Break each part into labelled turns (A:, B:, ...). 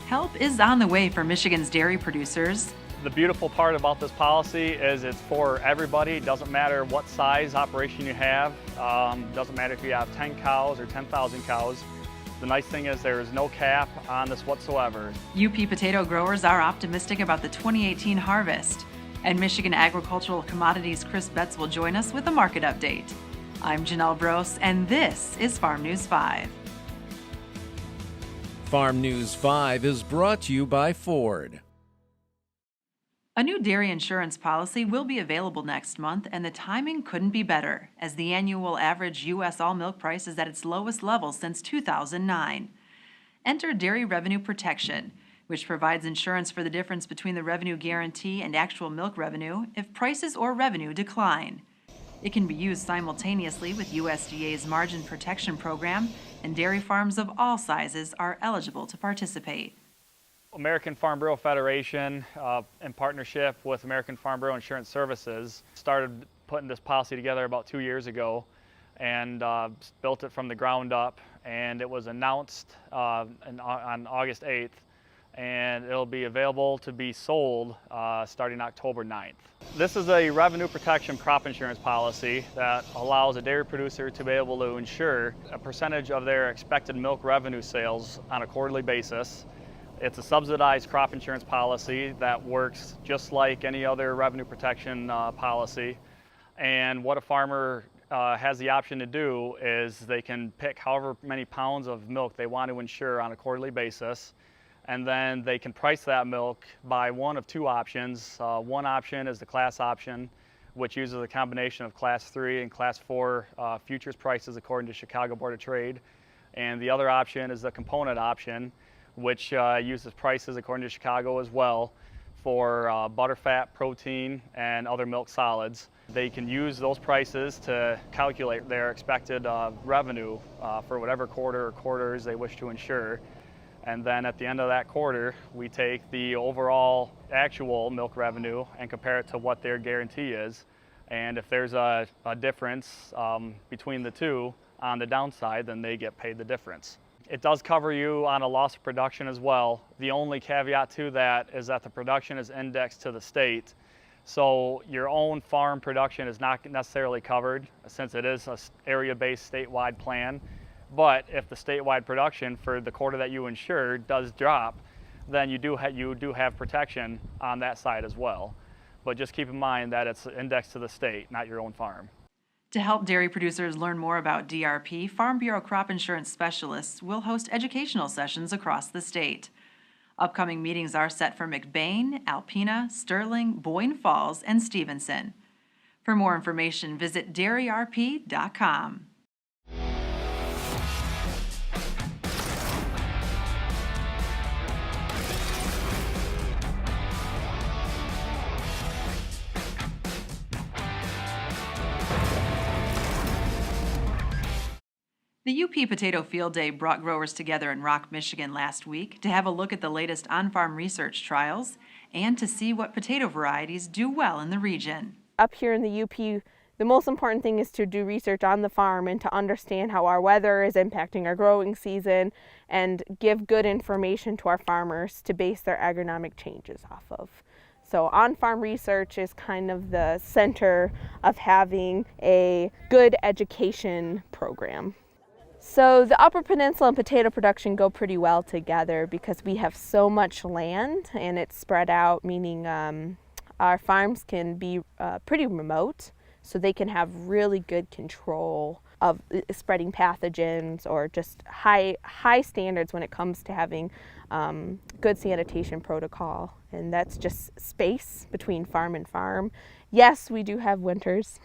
A: Help is on the way for Michigan's dairy producers.
B: The beautiful part about this policy is it's for everybody. It doesn't matter what size operation you have. Doesn't matter if you have 10 cows or 10,000 cows. The nice thing is there is no cap on this whatsoever.
A: UP potato growers are optimistic about the 2018 harvest. And Michigan Agricultural Commodities' Chris Betz will join us with a market update. I'm Janelle Brose, and this is Farm News 5.
C: Farm News 5 is brought to you by Ford.
A: A new dairy insurance policy will be available next month, and the timing couldn't be better, as the annual average U.S. all milk price is at its lowest level since 2009. Enter Dairy Revenue Protection, which provides insurance for the difference between the revenue guarantee and actual milk revenue if prices or revenue decline. It can be used simultaneously with USDA's Margin Protection Program, and dairy farms of all sizes are eligible to participate.
B: American Farm Bureau Federation, in partnership with American Farm Bureau Insurance Services, started putting this policy together about 2 years ago and built it from the ground up. And it was announced on August 8th, and it'll be available to be sold starting October 9th. This is a revenue protection crop insurance policy that allows a dairy producer to be able to insure a percentage of their expected milk revenue sales on a quarterly basis. It's a subsidized crop insurance policy that works just like any other revenue protection policy. And what a farmer has the option to do is they can pick however many pounds of milk they want to insure on a quarterly basis. And then they can price that milk by one of two options. One option is the class option, which uses a combination of class 3 and class 4 futures prices according to Chicago Board of Trade. And the other option is the component option, which uses prices according to Chicago as well for butterfat, protein, and other milk solids. They can use those prices to calculate their expected revenue for whatever quarter or quarters they wish to insure. And then at the end of that quarter, we take the overall actual milk revenue and compare it to what their guarantee is. And if there's a difference between the two on the downside, then they get paid the difference. It does cover you on a loss of production as well. The only caveat to that is that the production is indexed to the state. So your own farm production is not necessarily covered since it is an area-based statewide plan. But if the statewide production for the quarter that you insure does drop, then you do have protection on that side as well. But just keep in mind that it's indexed to the state, not your own farm.
A: To help dairy producers learn more about DRP, Farm Bureau crop insurance specialists will host educational sessions across the state. Upcoming meetings are set for McBain, Alpena, Sterling, Boyne Falls, and Stevenson. For more information, visit dairyrp.com. The UP Potato Field Day brought growers together in Rock, Michigan last week to have a look at the latest on-farm research trials and to see what potato varieties do well in the region.
D: Up here in the UP, the most important thing is to do research on the farm and to understand how our weather is impacting our growing season and give good information to our farmers to base their agronomic changes off of. So on-farm research is kind of the center of having a good education program. So the Upper Peninsula and potato production go pretty well together because we have so much land and it's spread out, meaning our farms can be pretty remote, so they can have really good control of spreading pathogens or just high standards when it comes to having good sanitation protocol. And that's just space between farm and farm. Yes, we do have winters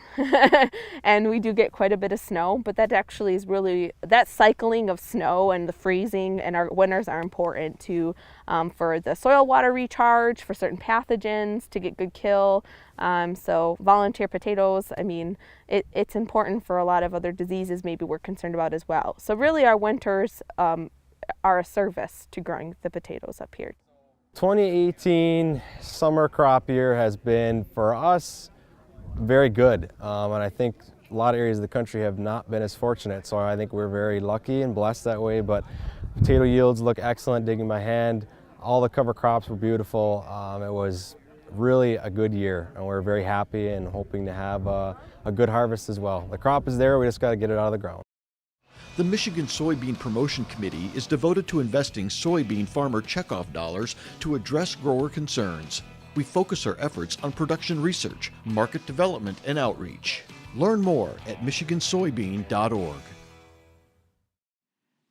D: and we do get quite a bit of snow, but that actually is really, that cycling of snow and the freezing and our winters are important to for the soil water recharge, for certain pathogens to get good kill. So volunteer potatoes, I mean, it's important for a lot of other diseases maybe we're concerned about as well. So really our winters are a service to growing the potatoes up here.
E: 2018 summer crop year has been, for us, very good. And I think a lot of areas of the country have not been as fortunate. So I think we're very lucky and blessed that way. But potato yields look excellent, digging by hand. All the cover crops were beautiful. It was really a good year, and we're very happy and hoping to have a good harvest as well. The crop is there, we just got to get it out of the ground.
F: The Michigan Soybean Promotion Committee is devoted to investing soybean farmer checkoff dollars to address grower concerns. We focus our efforts on production research, market development, and outreach. Learn more at michigansoybean.org.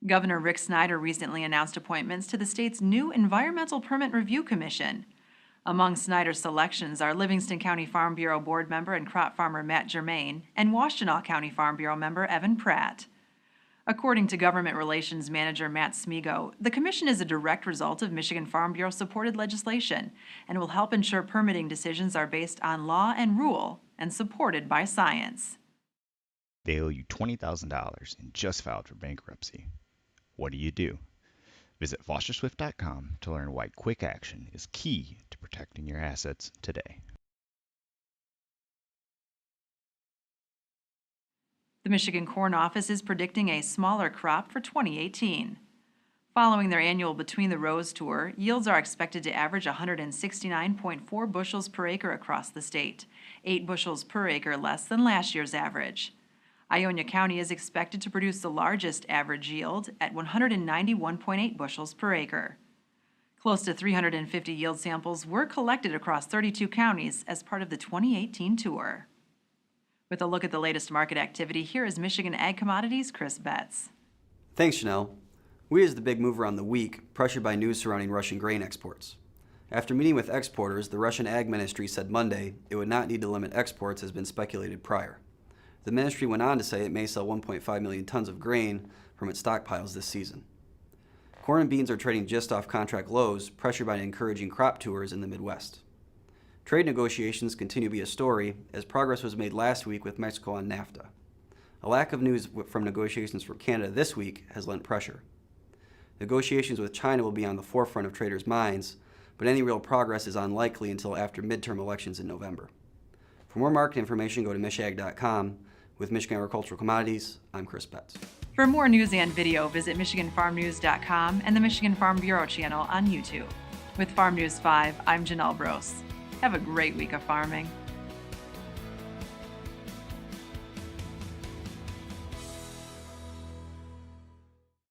A: Governor Rick Snyder recently announced appointments to the state's new Environmental Permit Review Commission. Among Snyder's selections are Livingston County Farm Bureau board member and crop farmer Matt Germain and Washtenaw County Farm Bureau member Evan Pratt. According to Government Relations Manager Matt Smigo, the commission is a direct result of Michigan Farm Bureau-supported legislation and will help ensure permitting decisions are based on law and rule and supported by science.
G: They owe you $20,000 and just filed for bankruptcy. What do? Visit fosterswift.com to learn why quick action is key to protecting your assets today.
A: The Michigan Corn Office is predicting a smaller crop for 2018. Following their annual Between the Rows tour, yields are expected to average 169.4 bushels per acre across the state, 8 bushels per acre less than last year's average. Ionia County is expected to produce the largest average yield at 191.8 bushels per acre. Close to 350 yield samples were collected across 32 counties as part of the 2018 tour. With a look at the latest market activity, here is Michigan Ag Commodities' Chris Betz.
H: Thanks, Janelle. Wheat is the big mover on the week, pressured by news surrounding Russian grain exports. After meeting with exporters, the Russian Ag Ministry said Monday it would not need to limit exports as been speculated prior. The ministry went on to say it may sell 1.5 million tons of grain from its stockpiles this season. Corn and beans are trading just off contract lows, pressured by encouraging crop tours in the Midwest. Trade negotiations continue to be a story, as progress was made last week with Mexico on NAFTA. A lack of news from negotiations for Canada this week has lent pressure. Negotiations with China will be on the forefront of traders' minds, but any real progress is unlikely until after midterm elections in November. For more market information, go to michag.com. With Michigan Agricultural Commodities, I'm Chris Betz.
A: For more news and video, visit MichiganFarmNews.com and the Michigan Farm Bureau channel on YouTube. With Farm News 5, I'm Janelle Brose. Have a great week of farming.